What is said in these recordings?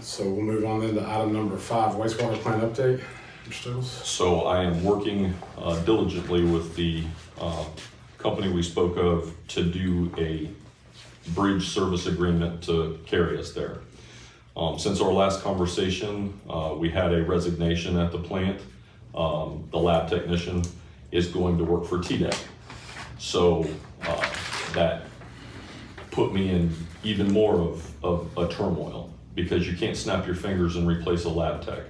So we'll move on then to item number 5, wastewater plant update. Mr. Stiggles? So I am working diligently with the company we spoke of to do a bridge service agreement to carry us there. Since our last conversation, we had a resignation at the plant. The lab technician is going to work for TDEC. So that put me in even more of a turmoil, because you can't snap your fingers and replace a lab tech.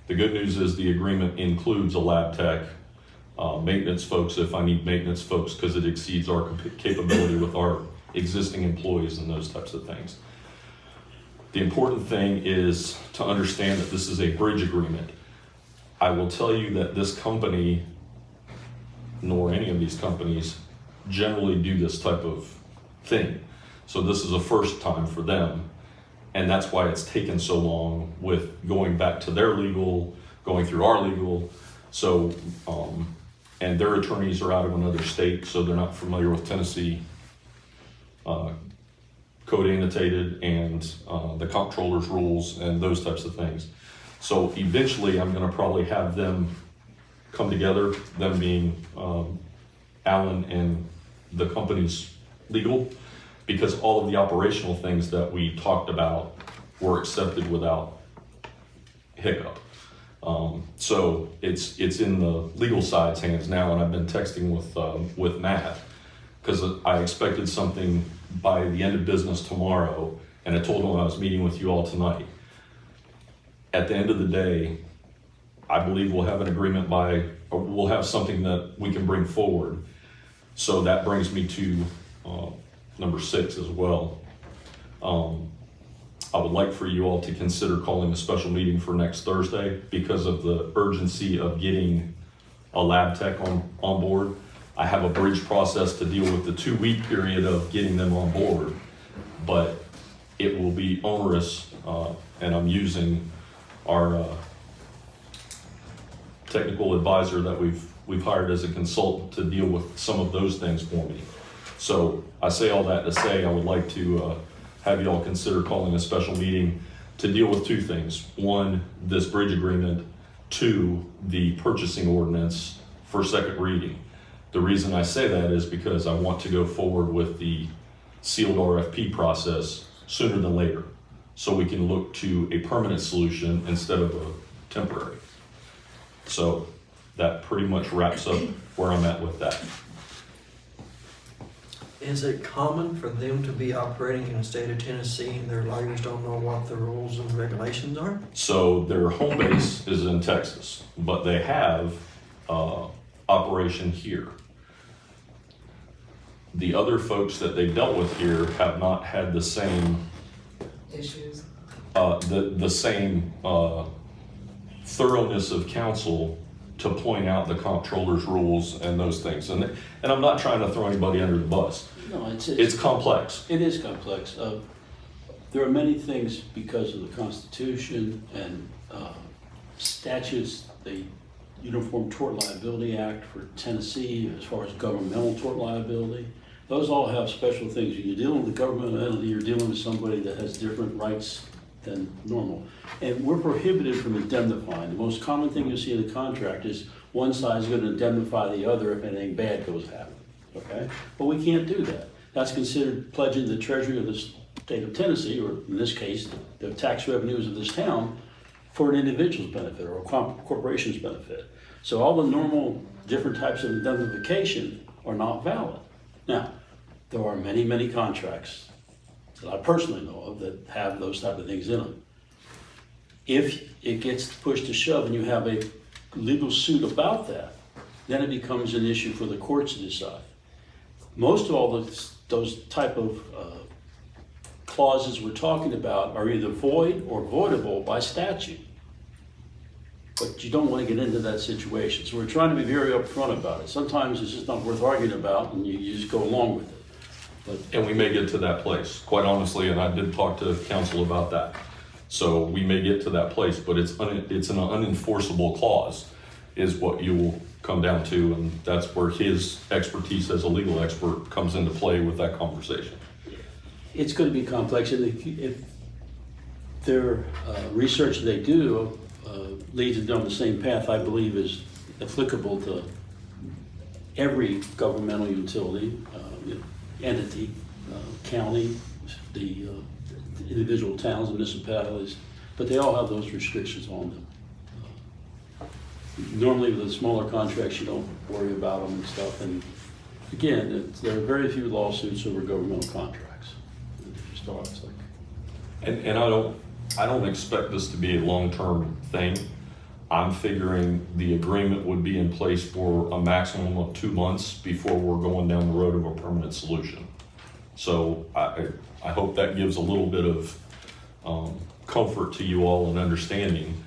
The good news is the agreement includes a lab tech, maintenance folks if I need maintenance folks, because it exceeds our capability with our existing employees and those types of things. The important thing is to understand that this is a bridge agreement. I will tell you that this company, nor any of these companies, generally do this type of thing. So this is a first time for them. And that's why it's taken so long with going back to their legal, going through our legal. So, and their attorneys are out of another state, so they're not familiar with Tennessee code annotated and the comptroller's rules and those types of things. So eventually I'm gonna probably have them come together, them being Alan and the company's legal, because all of the operational things that we talked about were accepted without hiccup. So it's in the legal side's hands now, and I've been texting with Matt, because I expected something by the end of business tomorrow, and I told him I was meeting with you all tonight. At the end of the day, I believe we'll have an agreement or we'll have something that we can bring forward. So that brings me to number 6 as well. I would like for you all to consider calling a special meeting for next Thursday because of the urgency of getting a lab tech on board. I have a bridge process to deal with the 2-week period of getting them on board, but it will be onerous, and I'm using our technical advisor that we've hired as a consultant to deal with some of those things for me. So I say all that to say I would like to have you all consider calling a special meeting to deal with 2 things. 1, this bridge agreement. 2, the purchasing ordinance for second reading. The reason I say that is because I want to go forward with the sealed RFP process sooner than later, so we can look to a permanent solution instead of a temporary. So that pretty much wraps up where I'm at with that. Is it common for them to be operating in the state of Tennessee and their lawyers don't know what the rules and regulations are? So their home base is in Texas, but they have operation here. The other folks that they've dealt with here have not had the same issues. the same thoroughness of counsel to point out the comptroller's rules and those things. And I'm not trying to throw anybody under the bus. No, It's complex. It is complex. There are many things because of the Constitution and statutes, the Uniform Tort Liability Act for Tennessee, as far as governmental tort liability. Those all have special things. When you're dealing with a government entity, you're dealing with somebody that has different rights than normal. And we're prohibited from indemnifying. The most common thing you see in the contract is one side is going to indemnify the other if anything bad goes happen, okay? But we can't do that. That's considered pledging the treasury of the state of Tennessee, or in this case, the tax revenues of this town, for an individual's benefit or a corporation's benefit. So all the normal different types of indemnification are not valid. Now, there are many, many contracts that I personally know of that have those type of things in them. If it gets pushed to shove and you have a legal suit about that, then it becomes an issue for the courts to decide. Most of all those type of clauses we're talking about are either void or voidable by statute. But you don't want to get into that situation. So we're trying to be very upfront about it. Sometimes it's just not worth arguing about and you just go along with it. And we may get to that place, quite honestly, and I did talk to counsel about that. So we may get to that place, but it's an unenforceable clause is what you will come down to, and that's where his expertise as a legal expert comes into play with that conversation. It's going to be complex, and their research they do leads them down the same path, I believe, is applicable to every governmental utility, entity, county, the individual towns and municipalities, but they all have those restrictions on them. Normally with the smaller contracts, you don't worry about them and stuff, and again, there are very few lawsuits over governmental contracts. It just always like, And I don't expect this to be a long-term thing. I'm figuring the agreement would be in place for a maximum of 2 months before we're going down the road of a permanent solution. So I hope that gives a little bit of comfort to you all and understanding.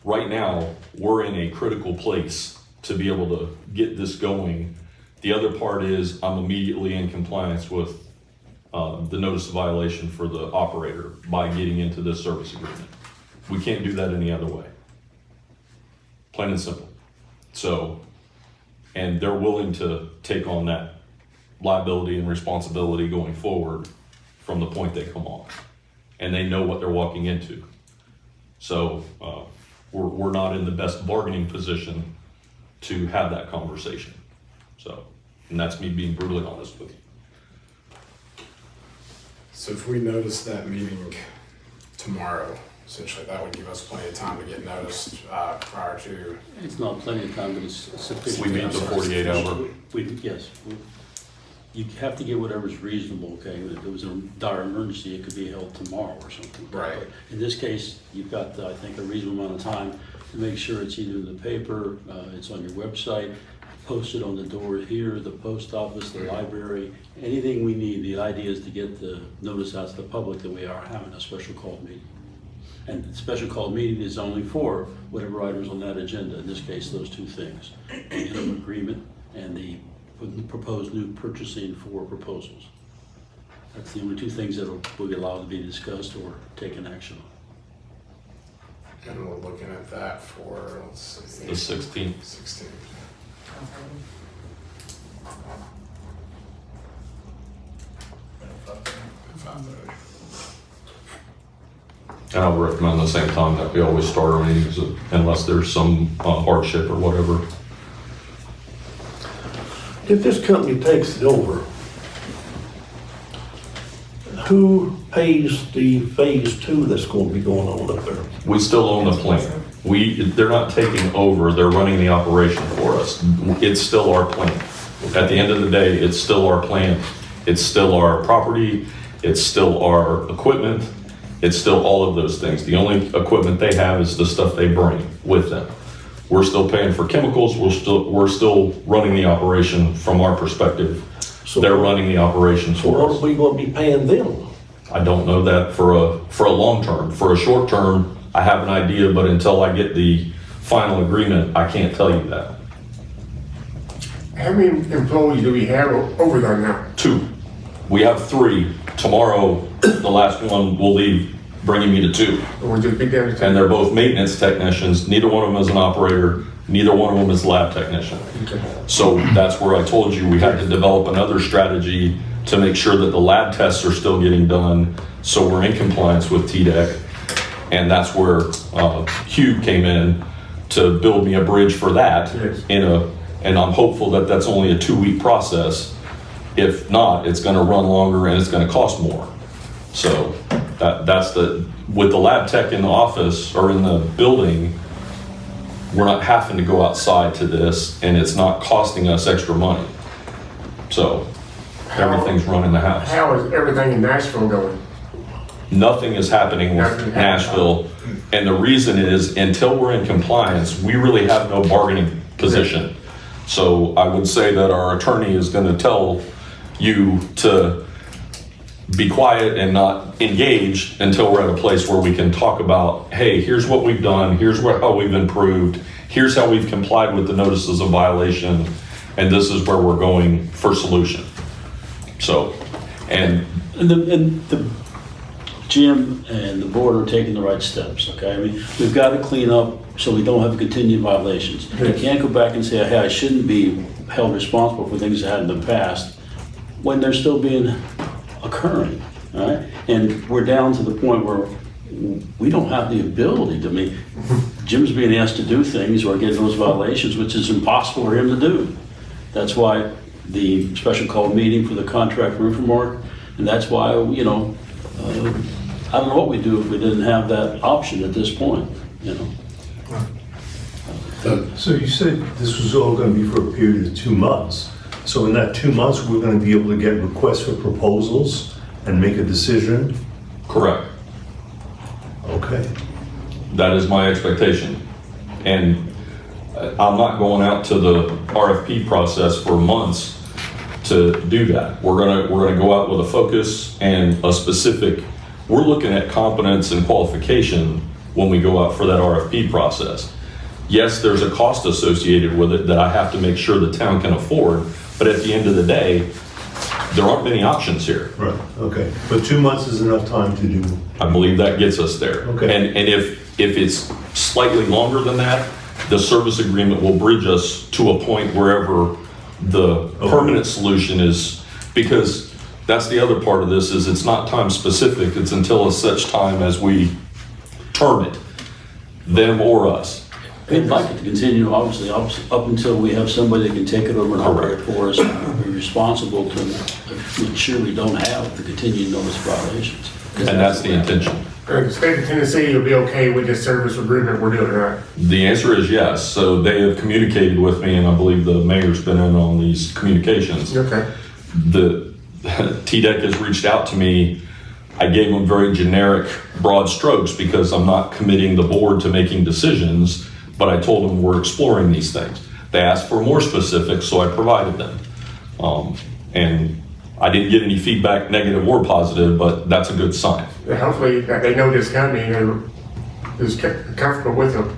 Right now, we're in a critical place to be able to get this going. The other part is I'm immediately in compliance with the notice of violation for the operator by getting into this service agreement. We can't do that any other way. Plain and simple. So, and they're willing to take on that liability and responsibility going forward from the point they come on. And they know what they're walking into. So we're not in the best bargaining position to have that conversation. So, and that's me being brutally honest with you. So if we notice that meeting tomorrow, essentially that would give us plenty of time to get noticed prior to. it's not plenty of time, but it's sufficient. We meet the 48 hour. Yes. You have to get whatever's reasonable, okay? If it was a dire emergency, it could be held tomorrow or something. Right. But in this case, you've got, I think, a reasonable amount of time to make sure it's either in the paper, it's on your website, posted on the door here, the post office, the library, anything we need. The idea is to get the notice out to the public that we are having a special call meeting. And the special call meeting is only for whatever items on that agenda, in this case, those two things, the interim agreement and the proposed new purchasing for proposals. That's the only two things that will be allowed to be discussed or taken action on. And we're looking at that for, let's see. The 16th. 16th. And I would recommend the same time that we always start our meetings unless there's some hardship or whatever. If this company takes it over, who pays the phase 2 that's going to be going on up there? We still own the plant. They're not taking over, they're running the operation for us. It's still our plant. At the end of the day, it's still our plant. It's still our property. It's still our equipment. It's still all of those things. The only equipment they have is the stuff they bring with them. We're still paying for chemicals. We're still running the operation from our perspective. So They're running the operation So for what are us. we going to be paying them? I don't know that for a long term. For a short term, I have an idea, but until I get the final agreement, I can't tell you that. How many employees do we have over there now? 2. We have 3. Tomorrow, the last one will leave, bringing me to 2. Or just be down to And they're both maintenance technicians. Neither one of them is an operator. Neither one of them is a lab technician. So that's where I told you we had to develop another strategy to make sure that the lab tests are still getting done, so we're in compliance with TDEC. And that's where Hugh came in to build me a bridge for that. Yes. And I'm hopeful that that's only a 2-week process. If not, it's going to run longer and it's going to cost more. So that's with the lab tech in the office or in the building, we're not having to go outside to this, and it's not costing us extra money. So everything's running the house. How is everything in Nashville going? Nothing is happening with Nothing. Nashville. And the reason is, until we're in compliance, we really have no bargaining position. So I would say that our attorney is going to tell you to be quiet and not engage until we're at a place where we can talk about, hey, here's what we've done, here's how we've improved, here's how we've complied with the notices of violation, and this is where we're going for solution. So, and the Jim and the board are taking the right steps, okay? I mean, we've got to clean up so we don't have continued violations. You can't go back and say, hey, I shouldn't be held responsible for things that happened in the past when they're still occurring. all right? And we're down to the point where we don't have the ability to, Jim's being asked to do things or get those violations, which is impossible for him to do. That's why the special call meeting for the contract roof remark, and that's why, you know, I don't know what we'd do if we didn't have that option at this point, you know? So you said this was all going to be for a period of 2 months. So in that 2 months, we're going to be able to get requests for proposals and make a decision? Correct. Okay. That is my expectation. And I'm not going out to the RFP process for months to do that. We're gonna go out with a focus and a specific, we're looking at competence and qualification when we go out for that RFP process. Yes, there's a cost associated with it that I have to make sure the town can afford, but at the end of the day, there aren't many options here. Right, okay. But 2 months is enough time to do, I believe that gets us there. Okay. And if it's slightly longer than that, the service agreement will bridge us to a point wherever the permanent solution is, because that's the other part of this, is it's not time specific, it's until a such time as we term it, them or us. We'd like it to continue, obviously, up until we have somebody that can take it over and operate for us and be responsible to ensure we don't have the continued notice violations. And that's the intention. The state of Tennessee, you'll be okay with this service agreement we're doing, right? The answer is yes. So they have communicated with me, and I believe the mayor's been in on these communications. Okay. The TDEC has reached out to me. I gave them very generic, broad strokes because I'm not committing the board to making decisions, but I told them we're exploring these things. They asked for more specifics, so I provided them. And I didn't get any feedback, negative or positive, but that's a good sign. Yeah, hopefully that they know this company and they're is comfortable with them.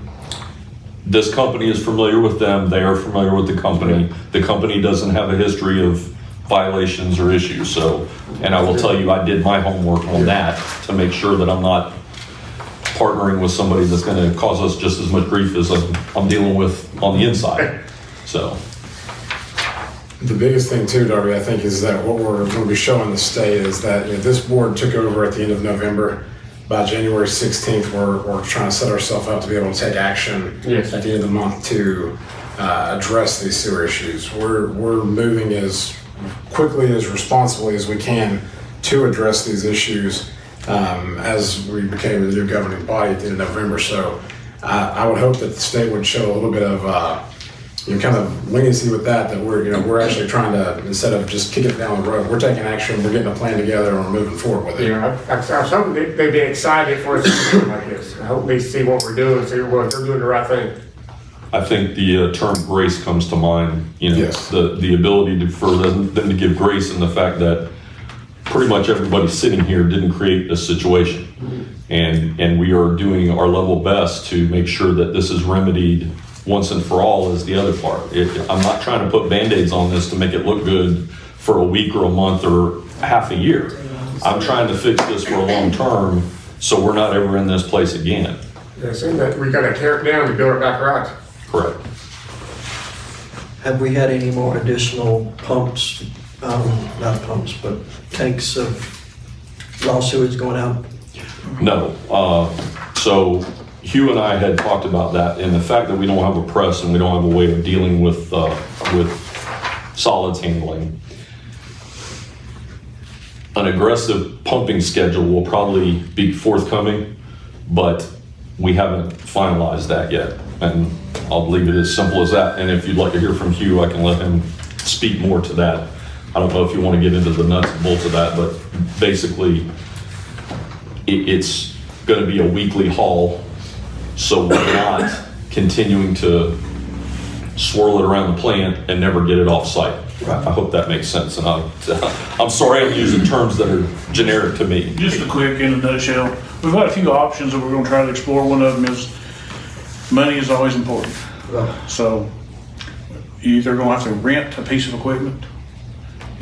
This company is familiar with them. They are familiar with the company. The company doesn't have a history of violations or issues. So, and I will tell you, I did my homework on that to make sure that I'm not partnering with somebody that's going to cause us just as much grief as I'm dealing with on the inside. So. The biggest thing too, Darby, I think, is that what we're going to be showing the state is that, you know, this board took over at the end of November. By January 16th, we're trying to set ourselves up to be able to take action at the end of the month to address these sewer issues. We're moving as quickly, as responsibly as we can to address these issues as we became the new governing body at the end of November. So I would hope that the state would show a little bit of kind of leniency with that we're actually trying to, instead of just kicking it down the road, we're taking action, we're getting a plan together, and we're moving forward with it. Yeah, I was hoping they'd be excited for us to do like this. I hope they see what we're doing, see what they're doing the right thing. I think the term grace comes to mind, Yes. the ability for them to give grace in the fact that pretty much everybody sitting here didn't create this situation. And we are doing our level best to make sure that this is remedied once and for all is the other part. I'm not trying to put Band-Aids on this to make it look good for a week or a month or half a year. I'm trying to fix this for a long term so we're not ever in this place again. Yeah, it seems that we gotta tear it down to build it back right. Correct. Have we had any more additional pumps, not pumps, but tanks of raw sewage going out? No. So Hugh and I had talked about that, and the fact that we don't have a press and we don't have a way of dealing with solids handling. An aggressive pumping schedule will probably be forthcoming, but we haven't finalized that yet. And I'll leave it as simple as that. And if you'd like to hear from Hugh, I can let him speak more to that. I don't know if you want to get into the nuts and bolts of that, but basically it's going to be a weekly haul. So we're not continuing to swirl it around the plant and never get it off site. I hope that makes sense. And I'm sorry I'm using terms that are generic to me. Just a quick, in a nutshell, we've got a few options that we're going to try to explore. One of them is money is always important. So you're either going to have to rent a piece of equipment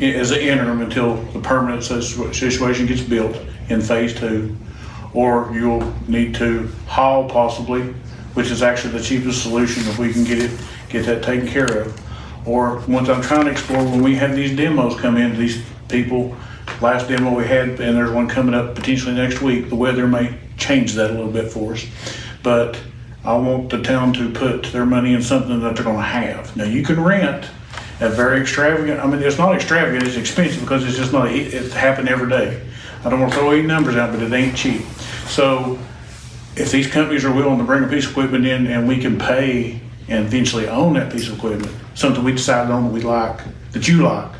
as an interim until the permanent situation gets built in phase 2, or you'll need to haul possibly, which is actually the cheapest solution if we can get that taken care of. Or once I'm trying to explore, when we have these demos come in, these people last demo we had, and there's one coming up potentially next week. The weather may change that a little bit for us, but I want the town to put their money in something that they're gonna have. Now, you can rent a very extravagant, I mean, it's not extravagant, it's expensive because it's just not, it happened every day. I don't wanna throw any numbers out, but it ain't cheap. So if these companies are willing to bring a piece of equipment in and we can pay and eventually own that piece of equipment, something we decided on that we like, that you like,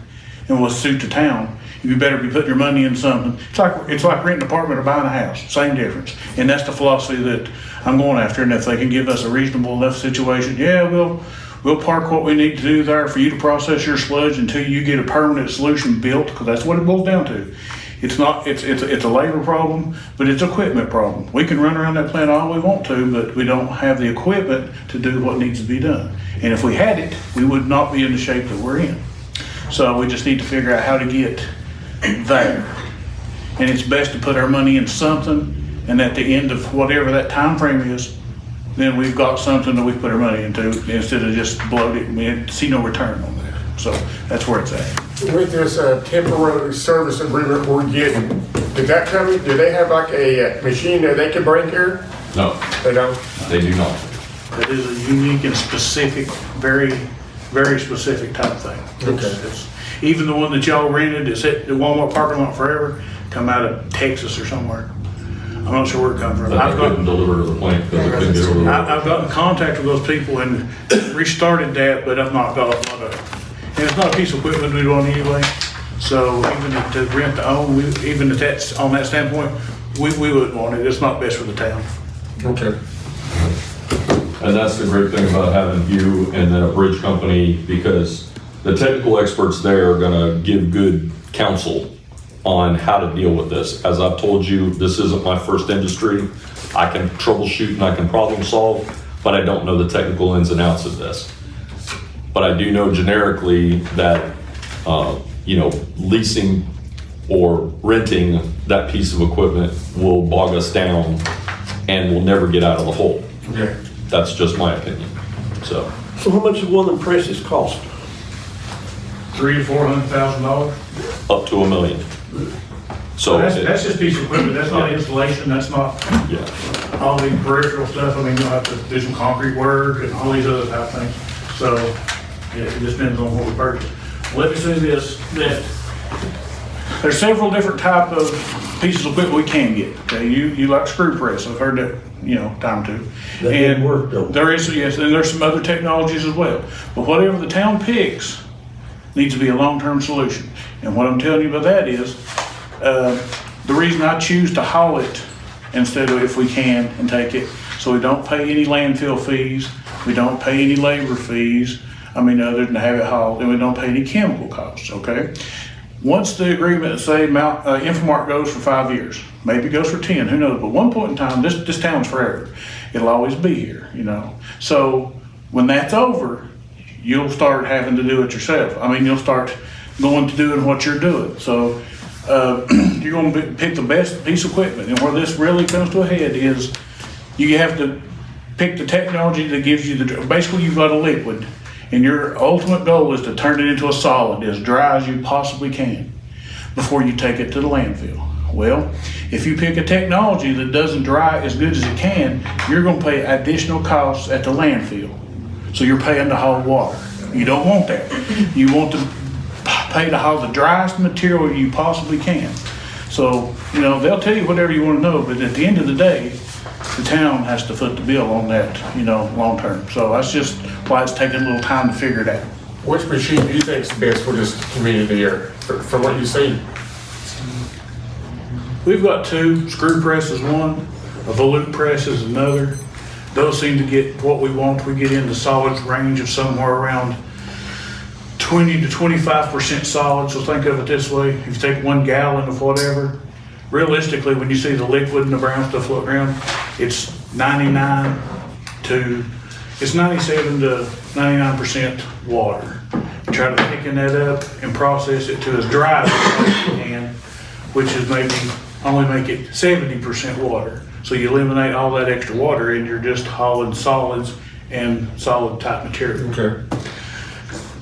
and will suit the town, you better be putting your money in something. It's like renting an apartment or buying a house, same difference. And that's the philosophy that I'm going after. And if they can give us a reasonable enough situation, yeah, we'll park what we need to do there for you to process your sludge until you get a permanent solution built, because that's what it boils down to. It's a labor problem, but it's an equipment problem. We can run around that plant all we want to, but we don't have the equipment to do what needs to be done. And if we had it, we would not be in the shape that we're in. So we just need to figure out how to get there. And it's best to put our money in something, and at the end of whatever that time frame is, then we've got something that we put our money into instead of just bloat it and see no return on that. So that's where it's at. With this temporary service agreement we're getting, did that come, do they have like a machine that they can bring here? No, They don't? they do not. It is a unique and specific, very, very specific type thing. Okay. It's even the one that y'all rented, it's at the Walmart parking lot forever, come out of Texas or somewhere. I'm not sure where it come from. But they couldn't deliver to the plant because they couldn't get over the road. I've gotten in contact with those people and restarted that, but I've not got a lot of, and it's not a piece of equipment we want anyway. So even to rent to own, even if that's on that standpoint, we wouldn't want it. It's not best for the town. Okay. And that's the great thing about having you and then a bridge company, because the technical experts there are gonna give good counsel on how to deal with this. As I've told you, this isn't my first industry. I can troubleshoot and I can problem solve, but I don't know the technical ins and outs of this. But I do know generically that, leasing or renting that piece of equipment will bog us down and we'll never get out of the hole. Okay. That's just my opinion, so. So how much does one of them presses cost? $300,000 to $400,000. Up to $1 million. So, That's just piece of equipment. That's not installation. That's not yeah, all the peripheral stuff. I mean, you'll have to do some concrete work and all these other type of things. So, yeah, it just depends on what we purchase. Let me say this, that there's several different type of pieces of equipment we can get. Okay, you like screw press. I've heard that, time or two. That didn't work, though. There is, yes, and there's some other technologies as well. But whatever the town picks needs to be a long-term solution. And what I'm telling you about that is, the reason I choose to haul it instead of if we can and take it, so we don't pay any landfill fees, we don't pay any labor fees, other than to have it hauled, and we don't pay any chemical costs, okay? Once the agreement, say, Infomark goes for 5 years, maybe it goes for 10, who knows, but one point in time, this town's forever. It'll always be here, So when that's over, you'll start having to do it yourself. You'll start going to doing what you're doing. So you're going to pick the best piece of equipment. And where this really comes to a head is you have to pick the technology that gives you basically you've got a liquid, and your ultimate goal is to turn it into a solid as dry as you possibly can before you take it to the landfill. Well, if you pick a technology that doesn't dry as good as it can, you're going to pay additional costs at the landfill. So you're paying to haul water. You don't want that. You want to pay to haul the driest material you possibly can. So, they'll tell you whatever you want to know, but at the end of the day, the town has to foot the bill on that, long term. So that's just why it's taking a little time to figure it out. Which machine do you think is best for this community here, from what you see? We've got 2, screw press is one, a volute press is another. Those seem to get what we want. We get into solids range of somewhere around 20 to 25% solid. So think of it this way. If you take 1 gallon of whatever, realistically, when you see the liquid and the brown stuff floating around, it's 97 to 99% water. We try to thicken that up and process it to as dry as we can, which is maybe only make it 70% water. So you eliminate all that extra water and you're just hauling solids and solid type material. Okay.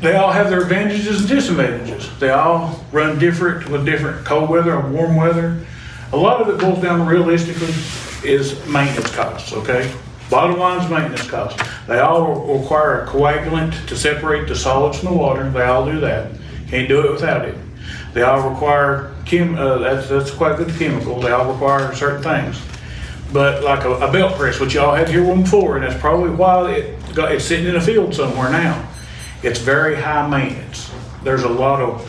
they all have their advantages and disadvantages. They all run different with different cold weather or warm weather. A lot of it boils down realistically is maintenance costs, okay? Bottom line is maintenance costs. They all require a coagulant to separate the solids from the water. They all do that. Can't do it without it. They all require, that's quite a good chemical. They all require certain things. But like a belt press, which y'all had here one before, and that's probably why it's sitting in a field somewhere now. It's very high maintenance. There's a lot of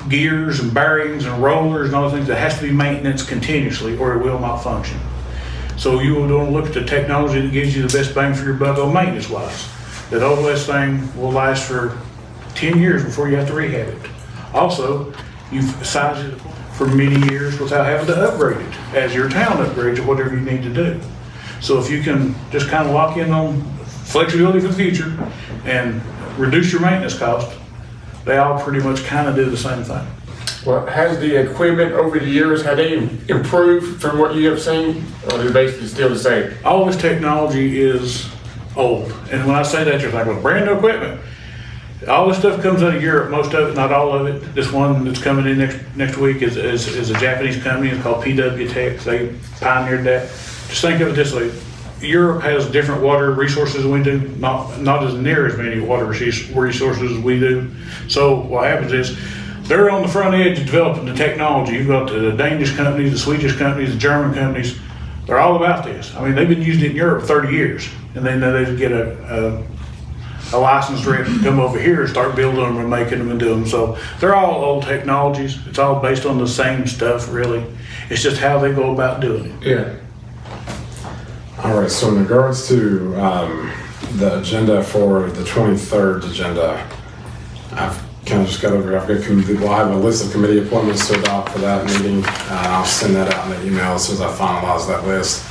gears and bearings and rollers and all those things that has to be maintenance continuously or it will not function. So you would want to look at the technology that gives you the best bang for your buck on maintenance wise. That OLS thing will last for 10 years before you have to rehab it. Also, you've sized it for many years without having to upgrade it as your town upgrades or whatever you need to do. So if you can just kind of lock in on flexibility for the future and reduce your maintenance cost, they all pretty much kind of do the same thing. Well, has the equipment over the years, have they improved from what you have seen, or is it basically still the same? All this technology is old. And when I say that, you're like, well, brand new equipment. All this stuff comes out of Europe, most of it, not all of it. This one that's coming in next week is a Japanese company. It's called PW Tech. They pioneered that. Just think of it this way. Europe has different water resources than we do, not as near as many water resources as we do. So what happens is they're on the front edge of developing the technology. You've got the Danish companies, the Swedish companies, the German companies. They're all about this. I mean, they've been using it in Europe 30 years, and they know they get a licensed rep to come over here and start building them and making them and doing them. So they're all old technologies. It's all based on the same stuff, really. It's just how they go about doing it. Yeah. All right, so in regards to the agenda for the 23rd agenda, I've kind of just got over, we'll have a list of committee appointments to adopt for that meeting. I'll send that out in the email as soon as I finalize that list.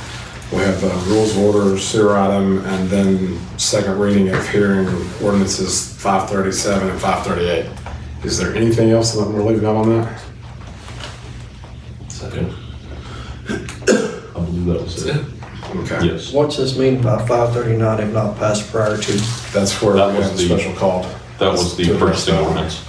We have the rules of order, sewer item, and then second reading of hearing ordinances 537 and 538. Is there anything else that we're leaving out on that? I believe that was it. Okay. Yes. What's this mean by 539 if not passed prior to? That's where That we was have a the- special call. That was the To address purchasing that. ordinance.